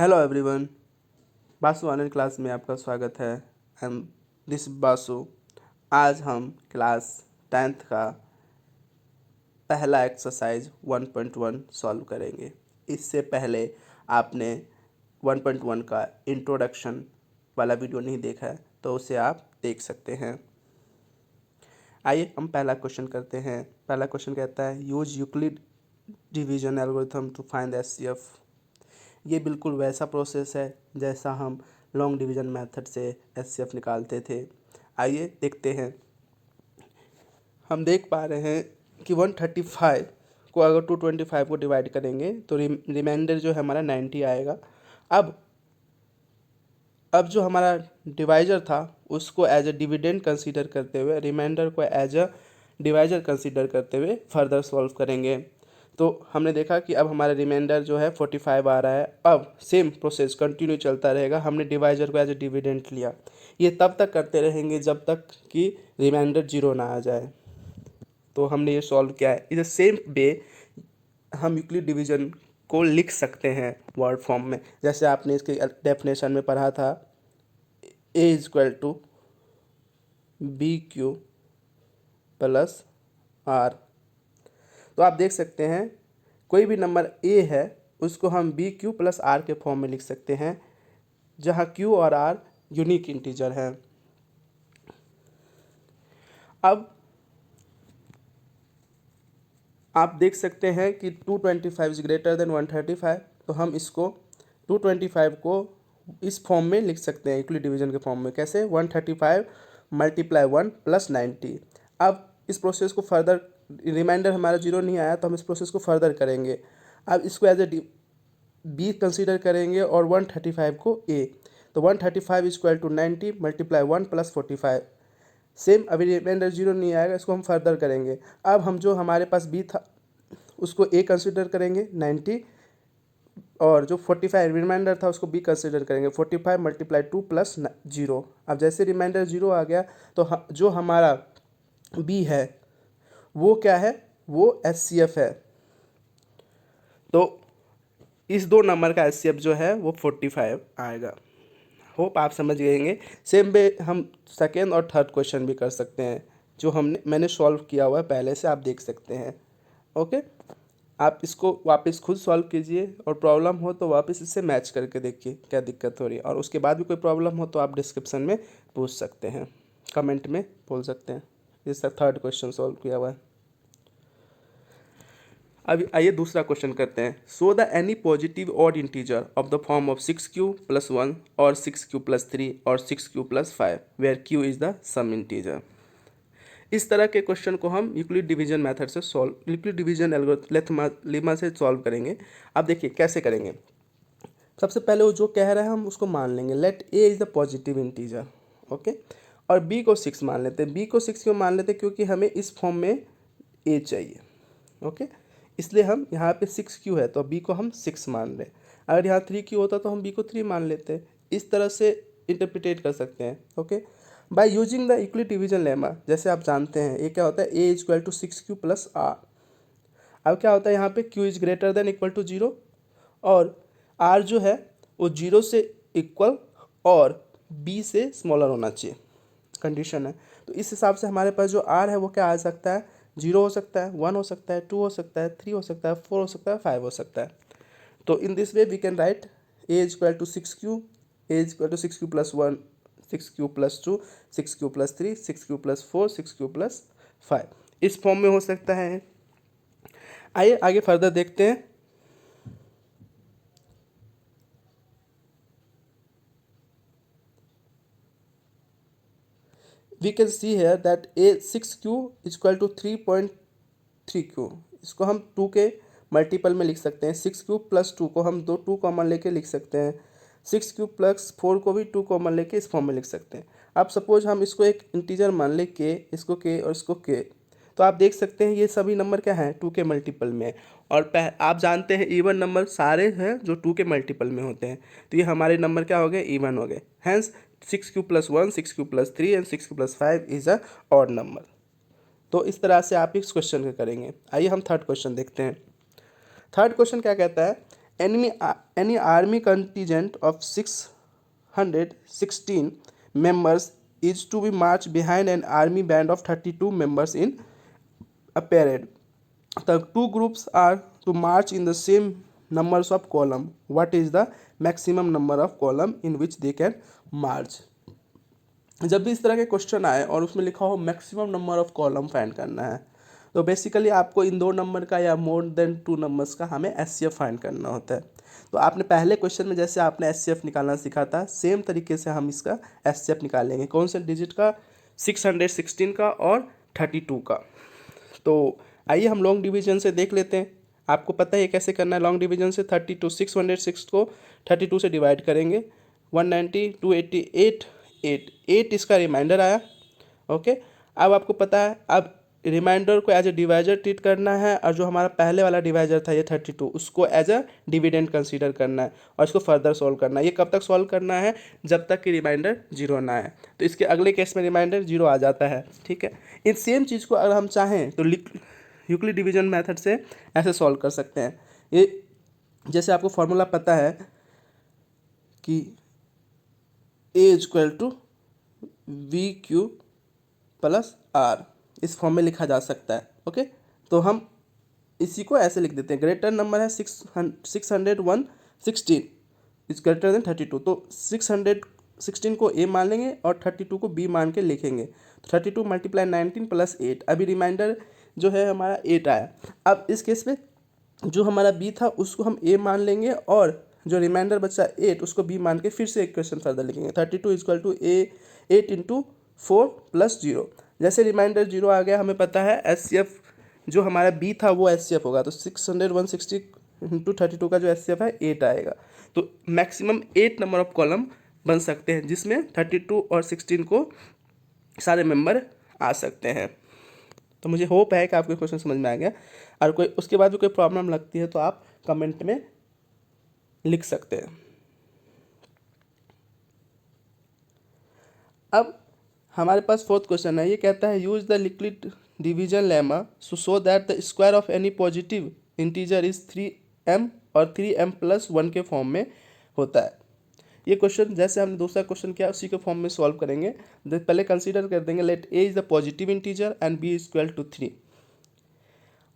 Hello everyone, Basu online class में आपका स्वागत है। I am this Basu. आज हम क्लास 10th का पहला एक्सरसाइज 1.1 सॉल्व करेंगे। इससे पहले आपने 1.1 का इंट्रोडक्शन वाला वीडियो नहीं देखा है तो उसे आप देख सकते हैं। आइए हम पहला क्वेश्चन करते हैं। पहला क्वेश्चन कहता है use Euclid division algorithm to find HCF. ये बिल्कुल वैसा प्रोसेस है जैसा हम लॉन्ग डिवीज़न मेथड से एचसीएफ निकालते थे। आइए देखते हैं। हम देख पा रहे हैं कि 135 को अगर 225 को डिवाइड करेंगे तो रिमाइंडर जो है हमारा 90 आएगा। अब जो हमारा डिवाइजर था उसको एज ए डिविडेंड कंसीडर करते हुए, रिमाइंडर को एज अ डिवाइजर कंसीडर करते हुए फर्दर सॉल्व करेंगे। तो हमने देखा कि अब हमारा रिमाइंडर जो है 45 आ रहा है। अब सेम प्रोसेस कंटिन्यू चलता रहेगा। हमने डिवाइजर को एज ए डिविडेंड लिया। ये तब तक करते रहेंगे जब तक कि रिमाइंडर 0 ना आ जाए। तो हमने ये सॉल्व किया है। इस सेम वे हम यूक्लिड डिवीजन को लिख सकते हैं वर्ड फॉर्म में। जैसे आपने इसके डेफिनेशन में पढ़ा था, a equal to B Q plus R. तो आप देख सकते हैं कोई भी नंबर a है उसको हम बी क्यू प्लस आर के फॉर्म में लिख सकते हैं, जहां q और r यूनिक इंटीजर हैं। अब आप देख सकते हैं कि 225 इज ग्रेटर देन 135, तो हम इसको 225 को इस फॉर्म में लिख सकते हैं यूक्लिड डिवीजन के फॉर्म में। कैसे? 135 मल्टीप्लाई 1 प्लस 90। अब इस प्रोसेस को फर्दर, रिमाइंडर हमारा 0 नहीं आया तो हम इस प्रोसेस को फर्दर करेंगे। अब इसको एज ए बी कंसीडर करेंगे और 135 को ए। तो 135 equal to 90 multiply 1 plus 45। Same, अभी रिमाइंडर 0 नहीं आएगा, इसको हम फर्दर करेंगे। अब हम जो हमारे पास बी था उसको ए कंसिडर करेंगे 90, और जो 45 रिमाइंडर था उसको बी कंसिडर करेंगे 45 मल्टीप्लाई 2 प्लस 0। अब जैसे रिमाइंडर 0 आ गया तो जो हमारा बी है वो क्या है? वो एचसीएफ है। तो इस दो नंबर का एचसीएफ जो है वो 45 आएगा। होप आप समझ गएंगे। सेम वे हम सेकेंड और थर्ड क्वेश्चन भी कर सकते हैं, जो मैंने सॉल्व किया हुआ है पहले से, आप देख सकते हैं। ओके, आप इसको वापस खुद सॉल्व कीजिए और प्रॉब्लम हो तो वापस इससे मैच करके देखिए क्या दिक्कत हो रही है। और उसके बाद भी कोई प्रॉब्लम हो तो आप डिस्क्रिप्शन में पूछ सकते हैं, कमेंट में बोल सकते हैं। इसका थर्ड क्वेश्चन सॉल्व किया हुआ है। अब आइए दूसरा क्वेश्चन करते हैं। So the any positive odd integer of the form of 6q plus 1 और 6q प्लस 3 और 6q plus 5 where q is the some integer. इस तरह के क्वेश्चन को हम यूक्लिड डिवीजन मेथड से सॉल्व, यूक्लिड डिवीजन लेमा से सॉल्व करेंगे। अब देखिए कैसे करेंगे। सबसे पहले वो जो कह रहा है हम उसको मान लेंगे। Let a is the positive integer, okay, और b को 6 मान लेते हैं। b को 6 क्यों मान लेते हैं? क्योंकि हमें इस फॉर्म में a चाहिए, ओके, इसलिए हम यहाँ पे 6q है तो b को हम 6 मान रहे हैं। अगर यहाँ 3q होता तो हम b को 3 मान लेते हैं। इस तरह से इंटरप्रिटेट कर सकते हैं। Okay, by using the Euclid division lemma, जैसे आप जानते हैं ये क्या होता है, a is equal to 6q plus r। अब क्या होता है यहाँ पे q is greater than equal to 0 और r जो है वो 0 से इक्वल और b से स्मॉलर होना चाहिए, कंडीशन है। तो इस हिसाब से हमारे पास जो r है वो क्या आ सकता है? 0 हो सकता है, 1 हो सकता है, 2 हो सकता है, 3 हो सकता है, 4 हो सकता है, 5 हो सकता है। तो in this way we can write a is equal to 6q, a is equal to 6q plus 1, 6q plus 2, 6q plus 3, 6q plus 4, 6q plus 5। इस फॉर्म में हो सकता है। आइए आगे फर्दर देखते हैं। We can see here that a 6q is equal to 3.3q। इसको हम 2 के मल्टीपल में लिख सकते हैं। 6q प्लस 2 को हम 2 कॉमन लेके लिख सकते हैं। 6q प्लस 4 को भी 2 कॉमन लेके इस फॉर्म में लिख सकते हैं। अब सपोज हम इसको एक इंटीजर मान ले k, इसको k और इसको k, तो आप देख सकते हैं ये सभी नंबर क्या हैं? 2 के मल्टीपल में। और आप जानते हैं इवन नंबर सारे हैं जो 2 के मल्टीपल में होते हैं। तो ये हमारे नंबर क्या हो गए? इवन हो गए। Hence 6q plus 1, 6q plus 3 and 6q plus 5 is a odd number. तो इस तरह से आप इस क्वेश्चन को करेंगे। आइए हम थर्ड क्वेश्चन देखते हैं। थर्ड क्वेश्चन क्या कहता है? any army contingent of 616 members is to be marched behind an army band of 32 members in a parade. The two groups are to march in the same numbers of column. What is the maximum number of column in which they can march? जब भी इस तरह के question आए और उसमें लिखा हो maximum number of column find करना है, तो बेसिकली आपको इन 2 नंबर का या मोर देन 2 नंबर्स का हमें एचसीएफ फाइंड करना होता है। तो आपने पहले क्वेश्चन में जैसे आपने एचसीएफ निकालना सीखा था, सेम तरीके से हम इसका एचसीएफ निकालेंगे। कौन से डिजिट का? 616 का और 32 का। तो आइए हम लॉन्ग डिवीजन से देख लेते हैं। आपको पता है कैसे करना है लॉन्ग डिवीजन से। 32 606 को 32 से डिवाइड करेंगे, 190 288 8 इसका रिमाइंडर आया। ओके, अब आपको पता है अब रिमाइंडर को एज ए डिवाइजर ट्रीट करना है, और जो हमारा पहले वाला डिवाइजर था ये 32, उसको एज अ डिविडेंड कंसीडर करना है और इसको फर्दर सॉल्व करना है। ये कब तक सॉल्व करना है? जब तक कि रिमाइंडर 0 ना आए। तो इसके अगले केस में रिमाइंडर 0 आ जाता है। ठीक है, इन सेम चीज़ को अगर हम चाहें तो यूक्लिड डिवीजन मेथड से ऐसे सॉल्व कर सकते हैं। ये जैसे आपको फॉर्मूला पता है कि A equal to VQ plus R, इस फॉर्म में लिखा जा सकता है। ओके, तो हम इसी को ऐसे लिख देते हैं। ग्रेटर नंबर है 616 इज ग्रेटर देन 32, तो 616 को A मान लेंगे और 32 को B मान के लिखेंगे। 32 मल्टीप्लाई 19 प्लस 8, अभी रिमाइंडर जो है हमारा 8 आया। अब इस केस में जो हमारा B था उसको हम A मान लेंगे और जो रिमाइंडर बचा 8 उसको B मान के फिर से एक क्वेश्चन फर्दर लिखेंगे। 32 इक्वल टू 8 इंटू 4 प्लस 0। जैसे रिमाइंडर 0 आ गया, हमें पता है एचसीएफ जो हमारा B था वो एचसीएफ होगा, तो 160 इंटू 32 का जो एचसीएफ है 8 आएगा। तो मैक्सिमम 8 नंबर ऑफ कॉलम बन सकते हैं जिसमें 32 और 16 को सारे मेंबर आ सकते हैं। तो मुझे होप है कि आपको क्वेश्चन समझ में आ गया, और कोई उसके बाद भी कोई प्रॉब्लम लगती है तो आप कमेंट में लिख सकते हैं। अब हमारे पास 4th क्वेश्चन है। ये कहता है use the Euclid division lemma so show that the square of any positive integer is 3m और 3m प्लस 1 के फॉर्म में होता है। ये क्वेश्चन जैसे हमने दूसरा क्वेश्चन किया उसी के फॉर्म में सॉल्व करेंगे। पहले कंसीडर कर देंगे let a is the positive integer and b is equal to 3।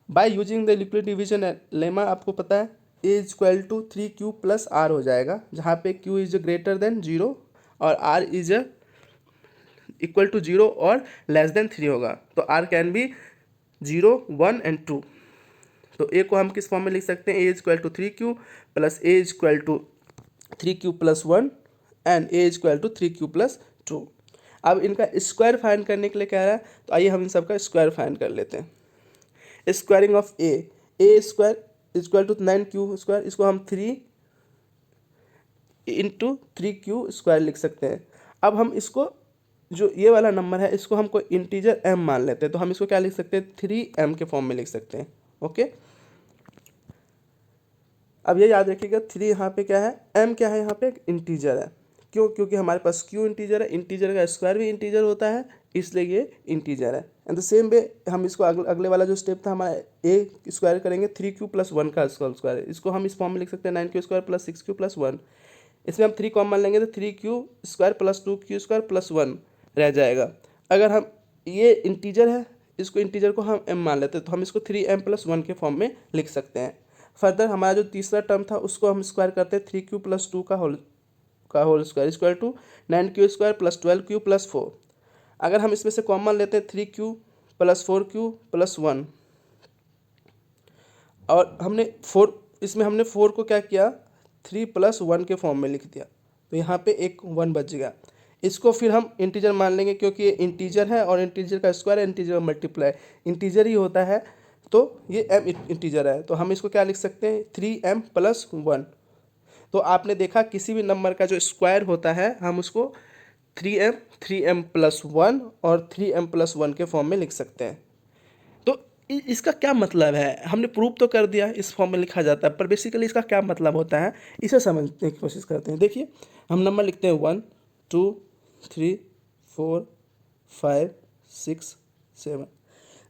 By using the Euclid division lemma आपको पता है a is equal to 3q plus r हो जाएगा, जहाँ पे q इज ग्रेटर देन 0 और r इज इक्वल टू 0 और less than 3 होगा। तो r कैन बी 0 1 एंड 2। तो a को हम किस फॉर्म में लिख सकते हैं? a is equal to 3q plus a is equal to 3q plus 1 and a is equal to 3q plus 2। अब इनका स्क्वायर फाइंड करने के लिए कह रहा है, तो आइए हम इन सबका स्क्वायर फाइंड कर लेते हैं। Squaring of a square is equal to 9q square, इसको हम 3 इंटू 3q स्क्वायर लिख सकते हैं। अब हम इसको जो ये वाला नंबर है इसको हम कोई इंटीजर m मान लेते हैं, तो हम इसको क्या लिख सकते हैं? 3m के फॉर्म में लिख सकते हैं। ओके, अब ये याद रखिएगा 3 यहाँ पे क्या है, m क्या है, यहाँ पे एक इंटीजर है। क्यों? क्योंकि हमारे पास q इंटीजर है, इंटीजर का स्क्वायर भी इंटीजर होता है, इसलिए ये इंटीजर है। एंड द सेम वे हम इसको अगले वाला जो स्टेप था हमारा a स्क्वायर करेंगे 3q प्लस 1 का स्क्वायर, इसको हम इस फॉर्म में लिख सकते हैं 9q square plus 6q plus 1। इसमें हम 3 कॉमन लेंगे तो 3q square plus 2q square plus 1 रह जाएगा। अगर हम ये इंटीजर है, इसको इंटीजर को हम m मान लेते हैं, तो हम इसको 3m प्लस 1 के फॉर्म में लिख सकते हैं। फर्दर हमारा जो तीसरा टर्म था उसको हम स्क्वायर करते हैं 3q प्लस 2 का whole square equal to 9q square plus 12q plus 4। अगर हम इसमें से कॉमन लेते हैं 3q प्लस 4q प्लस 1, और इसमें हमने 4 को क्या किया, 3 प्लस 1 के फॉर्म में लिख दिया, तो यहाँ पे एक 1 बच गया। इसको फिर हम इंटीजर मान लेंगे क्योंकि ये इंटीजर है और इंटीजर का स्क्वायर है, इंटीजर मल्टीप्लाई इंटीजर ही होता है, तो ये m इंटीजर है, तो हम इसको क्या लिख सकते हैं 3m प्लस 1। तो आपने देखा किसी भी नंबर का जो स्क्वायर होता है हम उसको 3m प्लस 1 और 3m प्लस 1 के फॉर्म में लिख सकते हैं। तो इसका क्या मतलब है, हमने प्रूव तो कर दिया इस फॉर्म में लिखा जाता है, पर बेसिकली इसका क्या मतलब होता है इसे समझने की कोशिश करते हैं। देखिए हम नंबर लिखते हैं 1 2 3 4 5 6 7।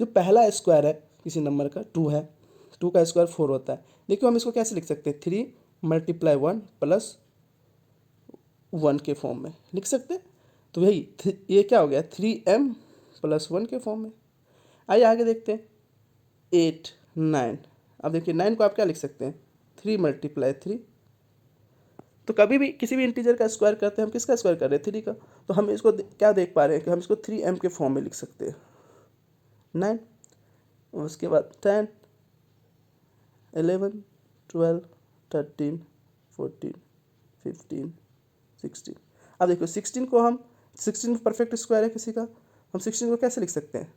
जो पहला स्क्वायर है किसी नंबर का 2 है, 2 का स्क्वायर 4 होता है। देखिए हम इसको कैसे लिख सकते हैं 3 मल्टीप्लाई 1 प्लस 1 के फॉर्म में लिख सकते हैं। तो वही ये क्या हो गया 3m प्लस 1 के फॉर्म में। आइए आगे देखते हैं 8 9। अब देखिए 9 को आप क्या लिख सकते हैं 3 मल्टीप्लाई 3। तो कभी भी किसी भी इंटीजर का स्क्वायर करते हैं, हम किसका स्क्वायर कर रहे हैं 3 का, तो हम इसको क्या देख पा रहे हैं कि हम इसको 3m के फॉर्म में लिख सकते हैं 9। उसके बाद 10 11 12 13 14 15 16। अब देखो 16 को हम 16 परफेक्ट स्क्वायर है किसी का, हम 16 को कैसे लिख सकते हैं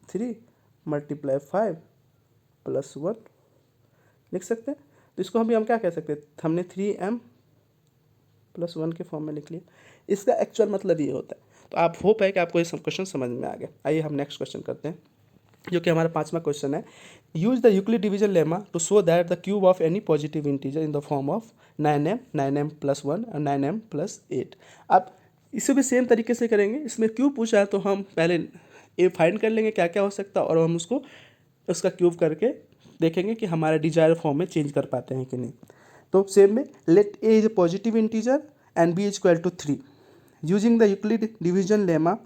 3 मल्टीप्लाई 5 प्लस 1 लिख सकते हैं। तो इसको हम क्या कह सकते हैं, हमने 3m प्लस 1 के फॉर्म में लिख लिया। इसका एक्चुअल मतलब ये होता है। तो आप होप है कि आपको ये सब क्वेश्चन समझ में आ गया। आइए हम नेक्स्ट क्वेश्चन करते हैं, जो कि हमारा 5वां क्वेश्चन है। Use the Euclid division lemma to show that the cube of any positive integer in the form of 9m 9m plus 1 और 9m प्लस 8। अब इसे भी सेम तरीके से करेंगे। इसमें क्यूब पूछा है तो हम पहले ये फाइंड कर लेंगे क्या क्या हो सकता है, और हम उसका क्यूब करके देखेंगे कि हमारा डिजायर फॉर्म में चेंज कर पाते हैं कि नहीं। तो सेम में let A is a positive integer and B is equal to 3 using the Euclid division lemma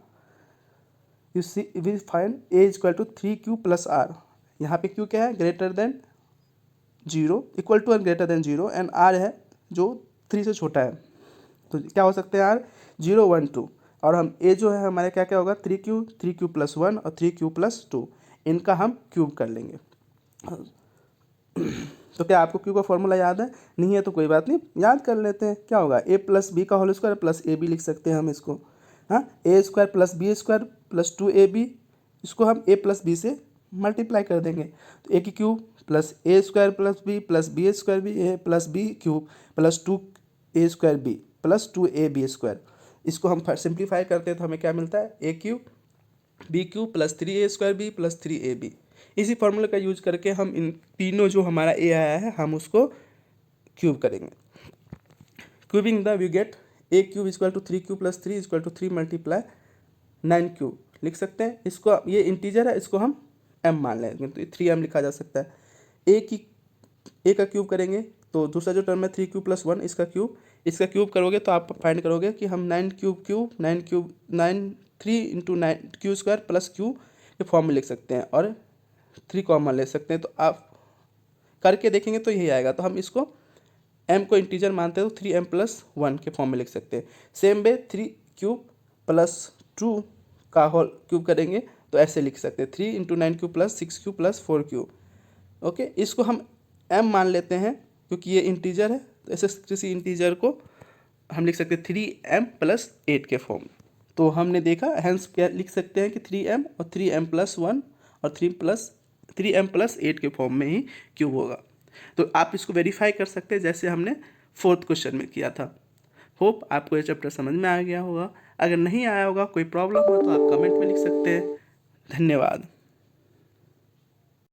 you see we find A is equal to 3q plus R. यहाँ पे q क्या है greater than 0 equal to and greater than 0 and r है जो 3 से छोटा है। तो क्या हो सकते हैं r 0 1 2, और हम a जो है हमारे क्या क्या होगा 3q प्लस 1 और 3q प्लस 2, इनका हम क्यूब कर लेंगे। तो क्या आपको क्यू का फॉर्मूला याद है? नहीं है तो कोई बात नहीं, याद कर लेते हैं। क्या होगा a प्लस बी का whole square plus A B लिख सकते हैं हम इसको। हाँ A square plus B square plus 2ab, इसको हम a प्लस बी से मल्टीप्लाई कर देंगे। तो a की cube plus A square plus B square B A plus B cube plus 2a square B plus 2ab square. इसको हम simplify करते हैं तो हमें क्या मिलता है a cube B cube plus 3a square B plus 3ab। इसी फॉर्मूले का यूज करके हम इन तीनों जो हमारा a आया है हम उसको क्यूब करेंगे। Cubing the we get a cube equal to 3q plus 3 equal to 3 multiply 9q लिख सकते हैं। इसको ये इंटीजर है, इसको हम m मान लेंगे तो 3m लिखा जा सकता है। a का क्यूब करेंगे तो दूसरा जो टर्म है 3q प्लस 1 इसका क्यूब करोगे तो आप फाइंड करोगे कि हम 9 cube 3 into 9 Q square plus q के फॉर्म में लिख सकते हैं और 3 कॉमन ले सकते हैं। तो आप करके देखेंगे तो यही आएगा। तो हम इसको m को इंटीजर मानते हैं तो 3m प्लस 1 के फॉर्म में लिख सकते हैं। सेम वे 3q प्लस 2 का होल क्यूब करेंगे तो ऐसे लिख सकते हैं 3 into 9q plus 6q plus 4q। Okay, इसको हम m मान लेते हैं क्योंकि ये इंटीजर है, तो ऐसे किसी इंटीजर को हम लिख सकते हैं 3m प्लस 8 के फॉर्म। तो हमने देखा हैंस क्या लिख सकते हैं कि 3m और 3m प्लस 1 और 3m प्लस 8 के फॉर्म में ही क्यूब होगा। तो आप इसको वेरीफाई कर सकते हैं जैसे हमने 4th क्वेश्चन में किया था। होप आपको ये चैप्टर समझ में आ गया होगा। अगर नहीं आया होगा, कोई प्रॉब्लम हो तो आप कमेंट में लिख सकते हैं। धन्यवाद।